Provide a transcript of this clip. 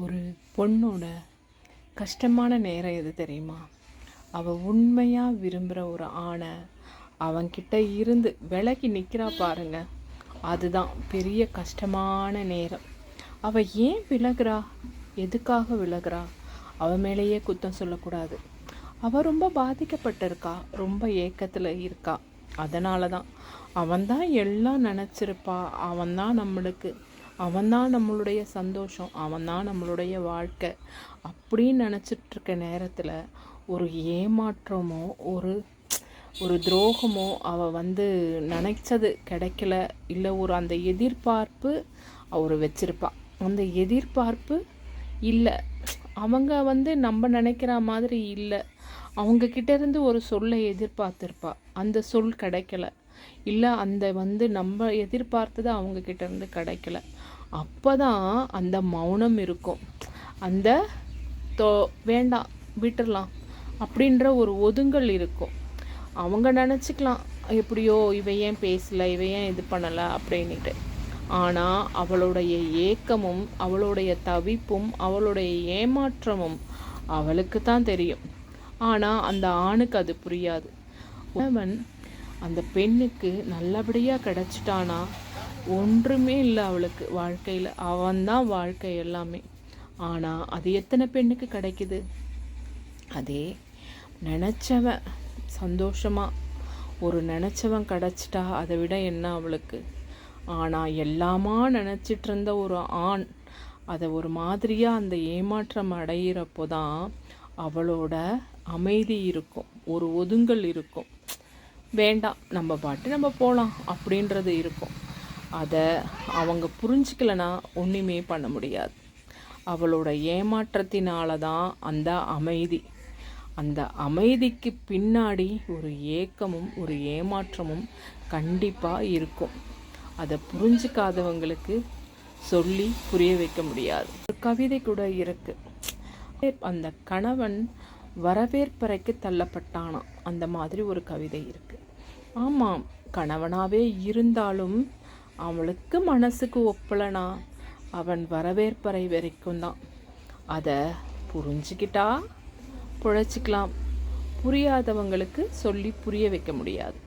ஒரு பொண்ணோட கஷ்டமான நேரம் எது தெரியுமா? அவள் உண்மையாக விரும்புகிற ஒரு ஆணை அவன்கிட்ட இருந்து விலகி நிற்கிறா பாருங்க, அதுதான் பெரிய கஷ்டமான நேரம். அவள் ஏன் விலகிறா? எதுக்காக விலகிறா? அவன் மேலேயே குத்தம் சொல்லக்கூடாது. அவள் ரொம்ப பாதிக்கப்பட்டிருக்கா, ரொம்ப ஏக்கத்தில் இருக்கா. அதனால தான் அவன்தான் எல்லாம் நினச்சிருப்பா. அவன்தான் நம்மளுடைய சந்தோஷம், அவன்தான் நம்மளுடைய வாழ்க்கை அப்படின்னு நினச்சிட்ருக்க நேரத்தில் ஒரு ஏமாற்றமோ ஒரு துரோகமோ அவள் நினைச்சது கிடைக்கல, இல்லை அந்த எதிர்பார்ப்பு அவர் வச்சிருப்பா. அந்த எதிர்பார்ப்பு இல்லை, அவங்க நம்ம நினைக்கிற மாதிரி இல்லை. அவங்கக்கிட்டேருந்து ஒரு சொல்லை எதிர்பார்த்துருப்பா, அந்த சொல் கிடைக்கல. இல்லை நம்ம எதிர்பார்த்தது அவங்கக்கிட்டேருந்து கிடைக்கல. அப்போ தான் அந்த மௌனம் இருக்கும், அந்த வேண்டாம் விட்டுடலாம் அப்படின்ற ஒரு ஒதுங்கல் இருக்கும். அவங்க நினச்சிக்கலாம், எப்படியோ இவ ஏன் பேசலை, இவ ஏன் இது பண்ணலை அப்படின்ட்டு. ஆனால் அவளுடைய ஏக்கமும் அவளுடைய தவிப்பும் அவளுடைய ஏமாற்றமும் அவளுக்கு தான் தெரியும். ஆனால் அந்த ஆணுக்கு அது புரியாது. அவன் அந்த பெண்ணுக்கு நல்லபடியாக கிடச்சிட்டானா ஒன்றுமே இல்லை அவளுக்கு வாழ்க்கையில். அவன்தான் வாழ்க்கை எல்லாமே. ஆனால் அது எத்தனை பெண்ணுக்கு கிடைக்குது? அதே நினச்சவன் சந்தோஷமாக நினச்சவன் கிடச்சிட்டா அதை விட என்ன அவளுக்கு? ஆனால் எல்லாமா நினச்சிட்டு இருந்த ஒரு ஆண் அதை ஒரு மாதிரியாக அந்த ஏமாற்றம் அடையிறப்போ தான் அவளோட அமைதி இருக்கும், ஒரு ஒதுங்கல் இருக்கும். வேண்டாம், நம்ம பாட்டு நம்ம போகலாம் அப்படின்றது இருக்கும். அதை அவங்க புரிஞ்சிக்கலைன்னா ஒன்றுமே பண்ண முடியாது. அவளோட ஏமாற்றத்தினால தான் அந்த அமைதிக்கு பின்னாடி ஒரு ஏக்கமும் ஒரு ஏமாற்றமும் கண்டிப்பாக இருக்கும். அதை புரிஞ்சிக்காதவங்களுக்கு சொல்லி புரிய வைக்க முடியாது. ஒரு கவிதை கூட இருக்கு, அந்த கணவன் வரவேற்பறைக்கு தள்ளப்பட்டானாம், அந்த மாதிரி ஒரு கவிதை இருக்கு. ஆமாம், கணவனாகவே இருந்தாலும் அவளுக்கு மனசுக்கு ஒப்பலைனா அவன் வரவேற்பறை வரைக்கும் தான். அதை புரிஞ்சுக்கிட்டா பிழைச்சிக்கலாம், புரியாதவங்களுக்கு சொல்லி புரிய வைக்க முடியாது.